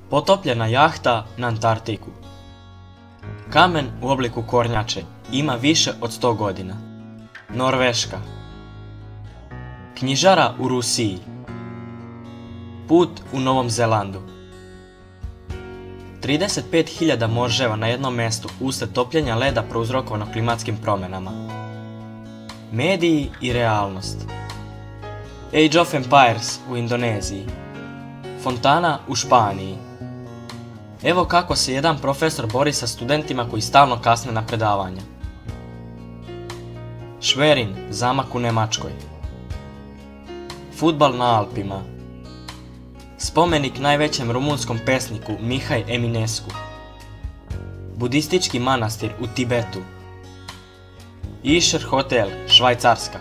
Potopljena jahta na Antarktiku. Kamen u obliku kornjače ima više od 100 godina. Norveška. Knjižara u Rusiji. Put u Novom Zelandu. 35.000 moževa na jednom mjestu uslijed topljenja leda prouzrokovano klimatskim promjenama. Mediji i realnost. Age of Empires u Indoneziji. Fontana u Španiji. Evo kako se jedan profesor bori sa studentima koji stalno kasne na predavanja. Šverin, zamak u Njemačkoj. Fudbal na Alpima. Spomenik najvećem rumunskom pesniku Mihaj Eminescu. Budistički manastir u Tibetu. Isher Hotel, Švajcarska.